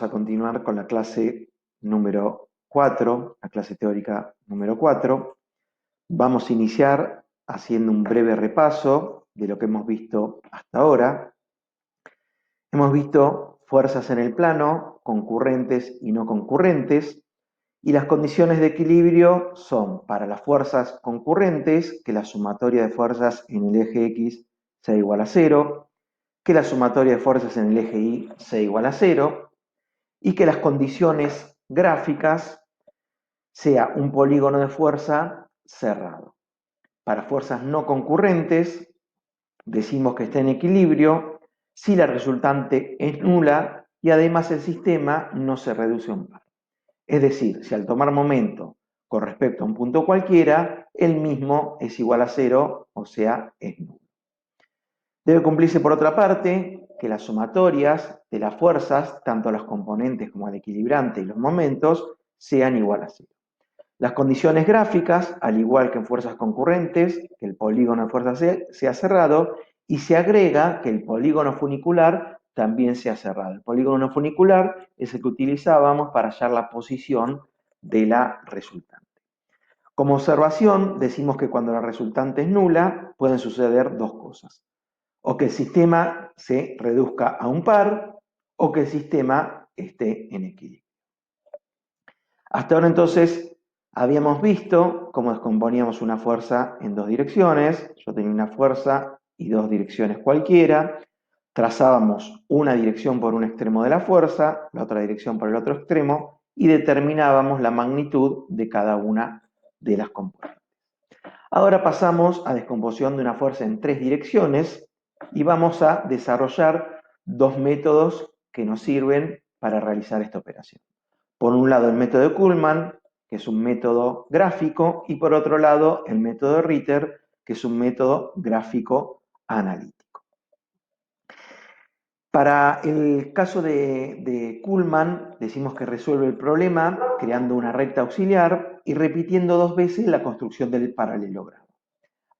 a continuar con la clase número 4, la clase teórica número 4. Vamos a iniciar haciendo un breve repaso de lo que hemos visto hasta ahora. Hemos visto fuerzas en el plano, concurrentes y no concurrentes, y las condiciones de equilibrio son para las fuerzas concurrentes que la sumatoria de fuerzas en el eje X sea igual a 0, que la sumatoria de fuerzas en el eje Y sea igual a 0, y que las condiciones gráficas sea un polígono de fuerza cerrado. Para fuerzas no concurrentes decimos que está en equilibrio si la resultante es nula y además el sistema no se reduce a un par. Es decir, si al tomar momento con respecto a un punto cualquiera, el mismo es igual a 0, o sea, es nulo. Debe cumplirse por otra parte que las sumatorias de las fuerzas, tanto las componentes como el equilibrante y los momentos, sean igual a 0. Las condiciones gráficas, al igual que en fuerzas concurrentes, que el polígono de fuerza sea cerrado, y se agrega que el polígono funicular también sea cerrado. El polígono funicular es el que utilizábamos para hallar la posición de la resultante. Como observación, decimos que cuando la resultante es nula, pueden suceder dos cosas. O que el sistema se reduzca a un par, o que el sistema esté en equilibrio. Hasta ahora entonces habíamos visto cómo descomponíamos una fuerza en dos direcciones. Yo tenía una fuerza y dos direcciones cualquiera. Trazábamos una dirección por un extremo de la fuerza, la otra dirección por el otro extremo, y determinábamos la magnitud de cada una de las componentes. Ahora pasamos a descomposición de una fuerza en tres direcciones y vamos a desarrollar dos métodos que nos sirven para realizar esta operación. Por un lado el método de Kuhlmann, que es un método gráfico, y por otro lado el método de Ritter, que es un método gráfico analítico. Para el caso de Kuhlmann, decimos que resuelve el problema creando una recta auxiliar y repitiendo dos veces la construcción del paralelogramo.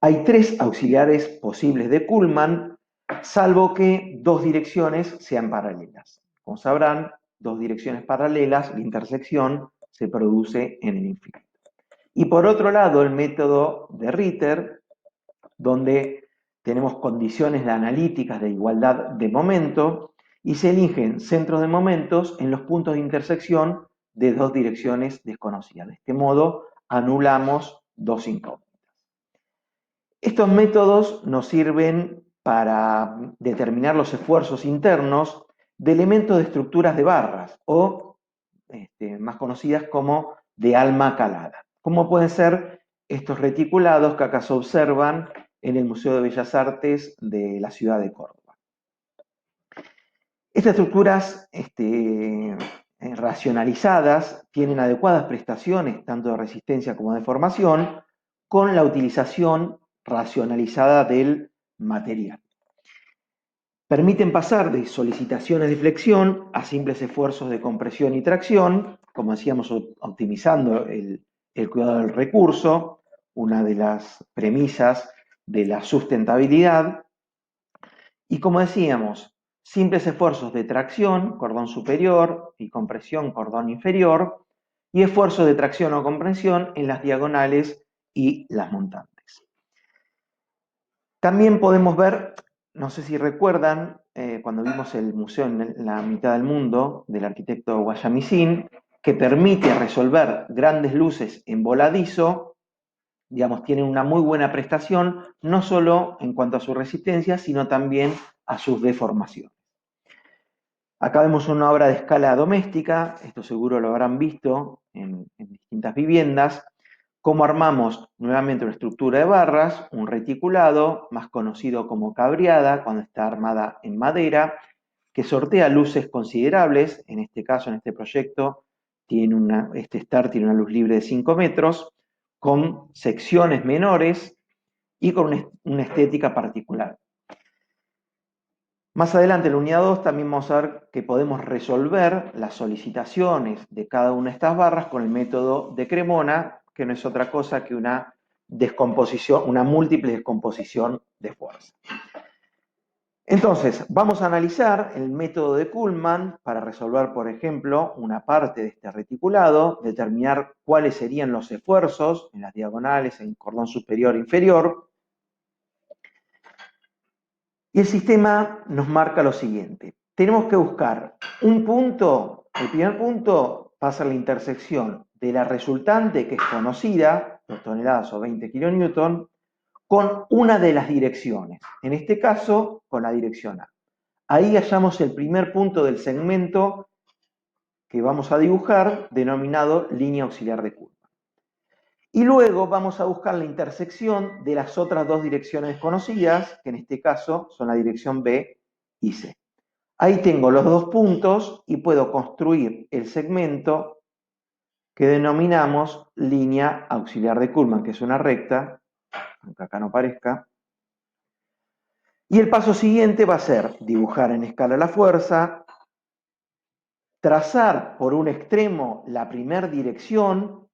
Hay tres auxiliares posibles de Kuhlmann, salvo que dos direcciones sean paralelas. Como sabrán, dos direcciones paralelas, la intersección se produce en el infinito. Y por otro lado, el método de Ritter, donde tenemos condiciones analíticas de igualdad de momento y se eligen centros de momentos en los puntos de intersección de dos direcciones desconocidas. De este modo, anulamos dos incógnitas. Estos métodos nos sirven para determinar los esfuerzos internos de elementos de estructuras de barras o más conocidas como de alma calada, como pueden ser estos reticulados que acá se observan en el Museo de Bellas Artes de la ciudad de Córdoba. Estas estructuras racionalizadas tienen adecuadas prestaciones tanto de resistencia como de deformación con la utilización racionalizada del material. Permiten pasar de solicitaciones de flexión a simples esfuerzos de compresión y tracción, como decíamos, optimizando el cuidado del recurso, una de las premisas de la sustentabilidad. Y como decíamos, simples esfuerzos de tracción, cordón superior, y compresión, cordón inferior, y esfuerzos de tracción o compresión en las diagonales y las montantes. También podemos ver, no sé si recuerdan, cuando vimos el museo en la mitad del mundo del arquitecto Guayasamín, que permite resolver grandes luces en voladizo, digamos, tienen una muy buena prestación, no solo en cuanto a su resistencia, sino también a sus deformaciones. Acá vemos una obra de escala doméstica, esto seguro lo habrán visto en distintas viviendas, cómo armamos nuevamente una estructura de barras, un reticulado, más conocido como cabreada, cuando está armada en madera, que sortea luces considerables, en este caso, en este proyecto, este STAR tiene una luz libre de 5 metros, con secciones menores y con una estética particular. Más adelante, en la unidad 2, también vamos a ver que podemos resolver las solicitaciones de cada una de estas barras con el método de Cremona, que no es otra cosa que una descomposición, una múltiple descomposición de fuerza. Entonces, vamos a analizar el método de Kuhlmann para resolver, por ejemplo, una parte de este reticulado, determinar cuáles serían los esfuerzos en las diagonales, en cordón superior e inferior. Y el sistema nos marca lo siguiente. Tenemos que buscar un punto, el primer punto va a ser la intersección de la resultante, que es conocida, 2 toneladas o 20 kilonewton, con una de las direcciones, en este caso con la dirección A. Ahí hallamos el primer punto del segmento que vamos a dibujar, denominado línea auxiliar de Kuhlmann. Y luego vamos a buscar la intersección de las otras dos direcciones conocidas, que en este caso son la dirección B y C. Ahí tengo los dos puntos y puedo construir el segmento que denominamos línea auxiliar de Kuhlmann, que es una recta, aunque acá no parezca. Y el paso siguiente va a ser dibujar en escala la fuerza, trazar por un extremo la primera dirección.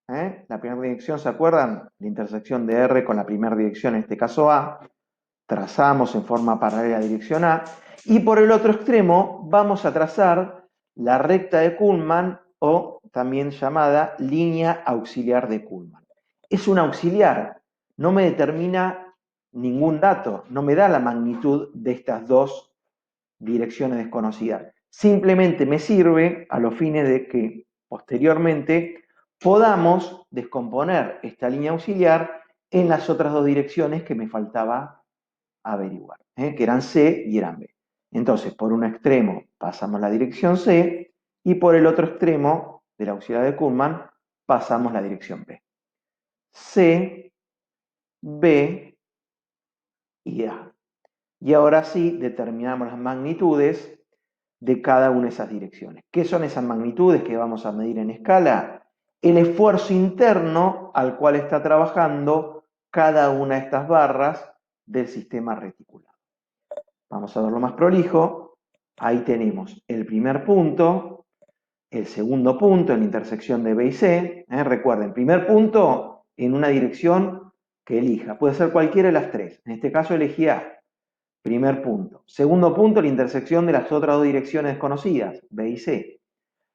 La primera dirección, ¿se acuerdan? La intersección de R con la primera dirección, en este caso A. Trazamos en forma paralela a la dirección A. Y por el otro extremo vamos a trazar la recta de Kuhlmann, o también llamada línea auxiliar de Kuhlmann. Es un auxiliar, no me determina ningún dato, no me da la magnitud de estas dos direcciones desconocidas. Simplemente me sirve a los fines de que posteriormente podamos descomponer esta línea auxiliar en las otras dos direcciones que me faltaba averiguar, que eran C y eran B. Entonces, por un extremo pasamos la dirección C y por el otro extremo del auxiliar de Kuhlmann pasamos la dirección B. C, B y A. Y ahora sí determinamos las magnitudes de cada una de esas direcciones. ¿Qué son esas magnitudes que vamos a medir en escala? El esfuerzo interno al cual está trabajando cada una de estas barras del sistema reticulado. Vamos a verlo más prolijo. Ahí tenemos el primer punto, el segundo punto en la intersección de B y C. Recuerden, primer punto en una dirección que elija. Puede ser cualquiera de las tres. En este caso elegí A. Primer punto. Segundo punto, la intersección de las otras dos direcciones desconocidas, B y C.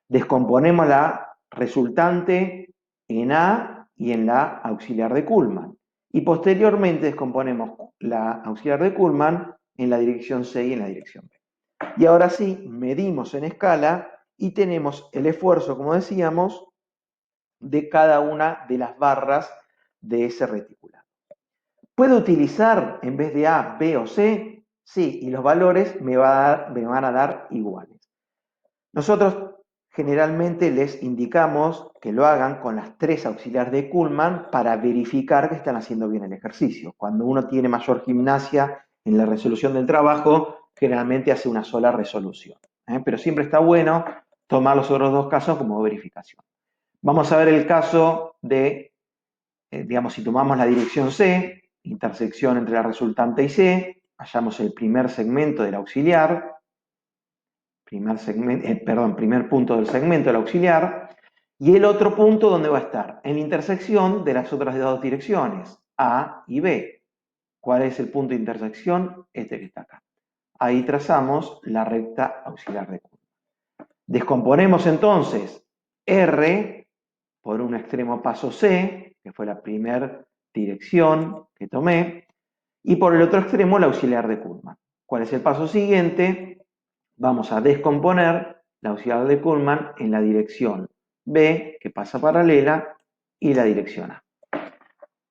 Descomponemos la resultante en A y en la auxiliar de Kuhlmann. Y posteriormente descomponemos la auxiliar de Kuhlmann en la dirección C y en la dirección B. Y ahora sí, medimos en escala y tenemos el esfuerzo, como decíamos, de cada una de las barras de ese reticulado. ¿Puedo utilizar en vez de A, B o C? Sí, y los valores me van a dar iguales. Nosotros generalmente les indicamos que lo hagan con las tres auxiliares de Kuhlmann para verificar que están haciendo bien el ejercicio. Cuando uno tiene mayor gimnasia en la resolución del trabajo, generalmente hace una sola resolución. Pero siempre está bueno tomar los otros dos casos como verificación. Vamos a ver el caso de, digamos, si tomamos la dirección C, intersección entre la resultante y C, hallamos el primer segmento del auxiliar, primer punto del segmento del auxiliar, y el otro punto donde va a estar, en la intersección de las otras dos direcciones, A y B. ¿Cuál es el punto de intersección? Este que está acá. Ahí trazamos la recta auxiliar de Kuhlmann. Descomponemos entonces R por un extremo paso C, que fue la primera dirección que tomé, y por el otro extremo la auxiliar de Kuhlmann. ¿Cuál es el paso siguiente? Vamos a descomponer la auxiliar de Kuhlmann en la dirección B, que pasa paralela, y la dirección A.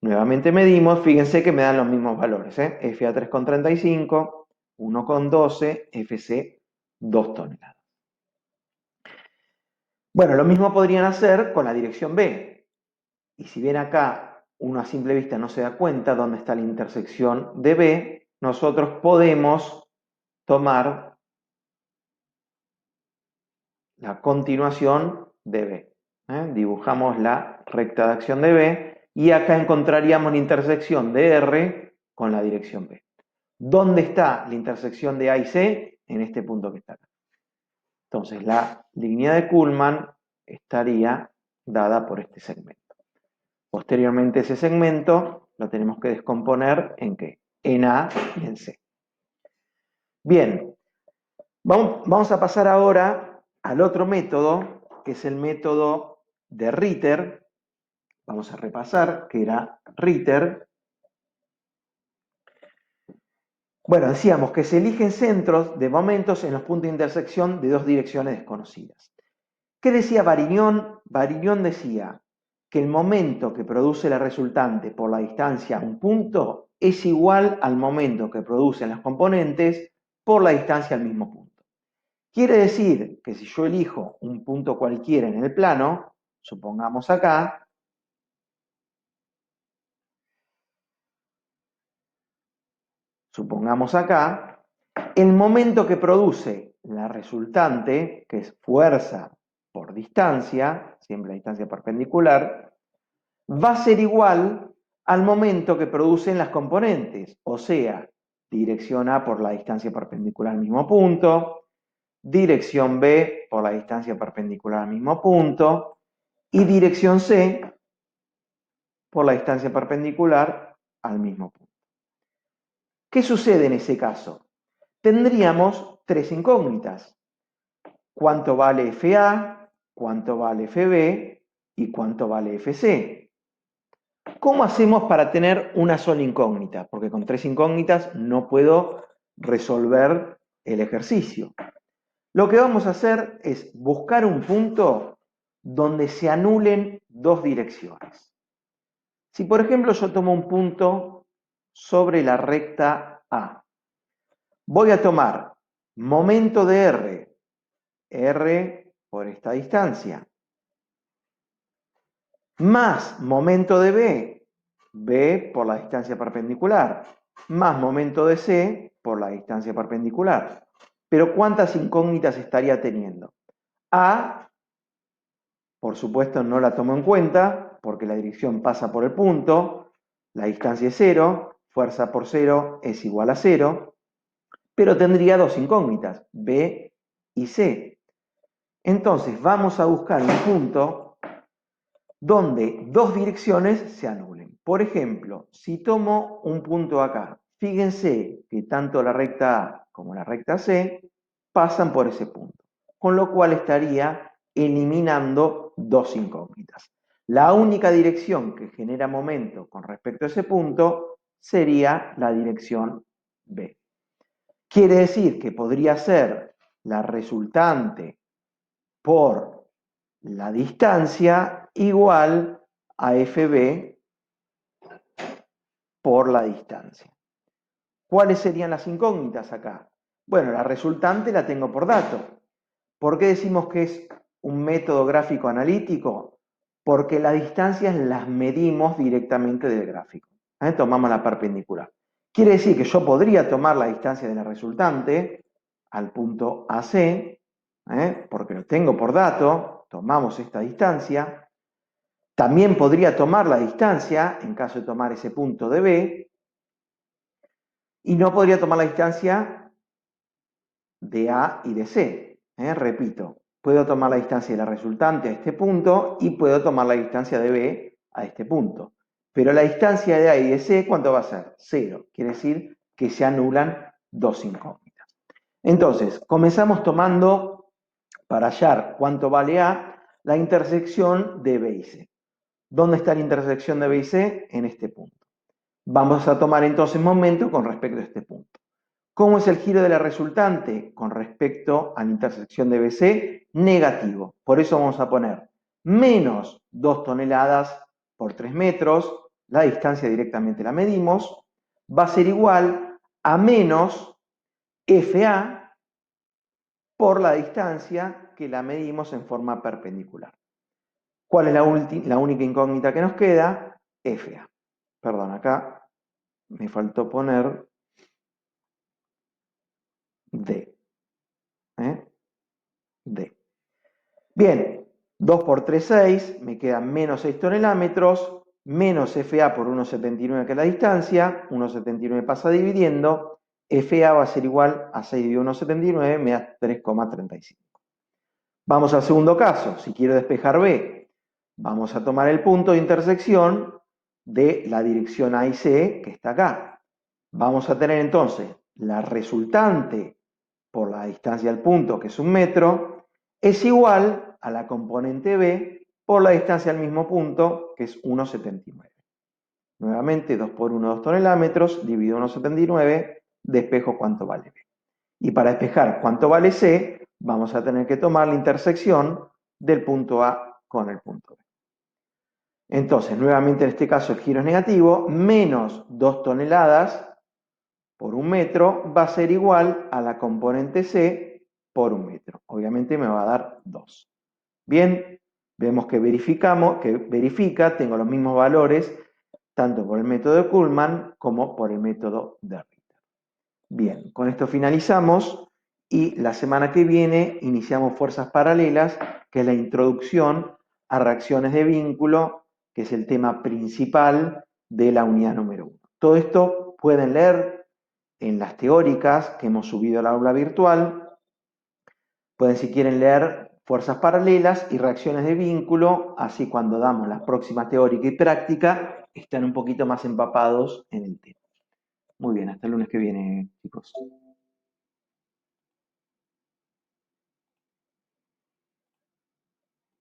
Nuevamente medimos, fíjense que me dan los mismos valores, FA 3,35, 1,12, FC 2 toneladas. Bueno, lo mismo podrían hacer con la dirección B. Y si bien acá uno a simple vista no se da cuenta dónde está la intersección de B, nosotros podemos tomar la continuación de B. Dibujamos la recta de acción de B y acá encontraríamos la intersección de R con la dirección B. ¿Dónde está la intersección de A y C? En este punto que está acá. Entonces la línea de Kuhlmann estaría dada por este segmento. Posteriormente ese segmento lo tenemos que descomponer ¿en qué? En A y en C. Bien, vamos a pasar ahora al otro método, que es el método de Ritter. Vamos a repasar que era Ritter. Bueno, decíamos que se eligen centros de momentos en los puntos de intersección de dos direcciones desconocidas. ¿Qué decía Varignon? Varignon decía que el momento que produce la resultante por la distancia a un punto es igual al momento que producen las componentes por la distancia al mismo punto. Quiere decir que si yo elijo un punto cualquiera en el plano, supongamos acá, el momento que produce la resultante, que es fuerza por distancia, siempre la distancia perpendicular, va a ser igual al momento que producen las componentes, o sea, dirección A por la distancia perpendicular al mismo punto, dirección B por la distancia perpendicular al mismo punto, y dirección C por la distancia perpendicular al mismo punto. ¿Qué sucede en ese caso? Tendríamos tres incógnitas. ¿Cuánto vale FA? ¿Cuánto vale FB? ¿Y cuánto vale FC? ¿Cómo hacemos para tener una sola incógnita? Porque con tres incógnitas no puedo resolver el ejercicio. Lo que vamos a hacer es buscar un punto donde se anulen dos direcciones. Si por ejemplo yo tomo un punto sobre la recta A, voy a tomar momento de R por esta distancia, más momento de B por la distancia perpendicular, más momento de C por la distancia perpendicular. Pero ¿cuántas incógnitas estaría teniendo? A, por supuesto, no la tomo en cuenta, porque la dirección pasa por el punto, la distancia es 0, fuerza por 0 es igual a 0, pero tendría dos incógnitas, B y C. Entonces vamos a buscar un punto donde dos direcciones se anulen. Por ejemplo, si tomo un punto acá, fíjense que tanto la recta A como la recta C pasan por ese punto, con lo cual estaría eliminando dos incógnitas. La única dirección que genera momento con respecto a ese punto sería la dirección B. Quiere decir que podría ser la resultante por la distancia igual a FB por la distancia. ¿Cuáles serían las incógnitas acá? Bueno, la resultante la tengo por dato. ¿Por qué decimos que es un método gráfico analítico? Porque las distancias las medimos directamente del gráfico. Tomamos la perpendicular. Quiere decir que yo podría tomar la distancia de la resultante al punto AC, porque lo tengo por dato, tomamos esta distancia. También podría tomar la distancia, en caso de tomar ese punto de B, y no podría tomar la distancia de A y de C. Repito, puedo tomar la distancia de la resultante a este punto y puedo tomar la distancia de B a este punto. Pero la distancia de A y de C, ¿cuánto va a ser? 0. Quiere decir que se anulan dos incógnitas. Entonces, comenzamos tomando, para hallar cuánto vale A, la intersección de B y C. ¿Dónde está la intersección de B y C? En este punto. Vamos a tomar entonces momento con respecto a este punto. ¿Cómo es el giro de la resultante con respecto a la intersección de BC? Negativo. Por eso vamos a poner menos 2 toneladas por 3 metros. La distancia directamente la medimos. Va a ser igual a menos FA por la distancia que la medimos en forma perpendicular. ¿Cuál es la única incógnita que nos queda? FA. Perdón, acá me faltó poner D. D. Bien, 2 por 3, 6, me quedan menos 6 tonelómetros, menos FA por 1,79 que es la distancia, 1,79 pasa dividiendo, FA va a ser igual a 6 dividido 1,79, me da 3,35. Vamos al segundo caso, si quiero despejar B, vamos a tomar el punto de intersección de la dirección A y C, que está acá. Vamos a tener entonces la resultante por la distancia al punto, que es 1 metro, es igual a la componente B por la distancia al mismo punto, que es 1,79. Nuevamente, 2 por 1, 2 tonelámetros, divido 1,79, despejo cuánto vale B. Y para despejar cuánto vale C, vamos a tener que tomar la intersección del punto A con el punto B. Entonces, nuevamente en este caso el giro es negativo, menos 2 toneladas por 1 metro va a ser igual a la componente C por 1 metro. Obviamente me va a dar 2. Bien, vemos que verifica, tengo los mismos valores tanto por el método de Kuhlmann como por el método de Ritter. Bien, con esto finalizamos y la semana que viene iniciamos fuerzas paralelas, que es la introducción a reacciones de vínculo, que es el tema principal de la unidad número 1. Todo esto pueden leer en las teóricas que hemos subido al aula virtual. Pueden, si quieren, leer fuerzas paralelas y reacciones de vínculo, así cuando damos la próxima teórica y práctica, están un poquito más empapados en el tema. Muy bien, hasta el lunes que viene, chicos.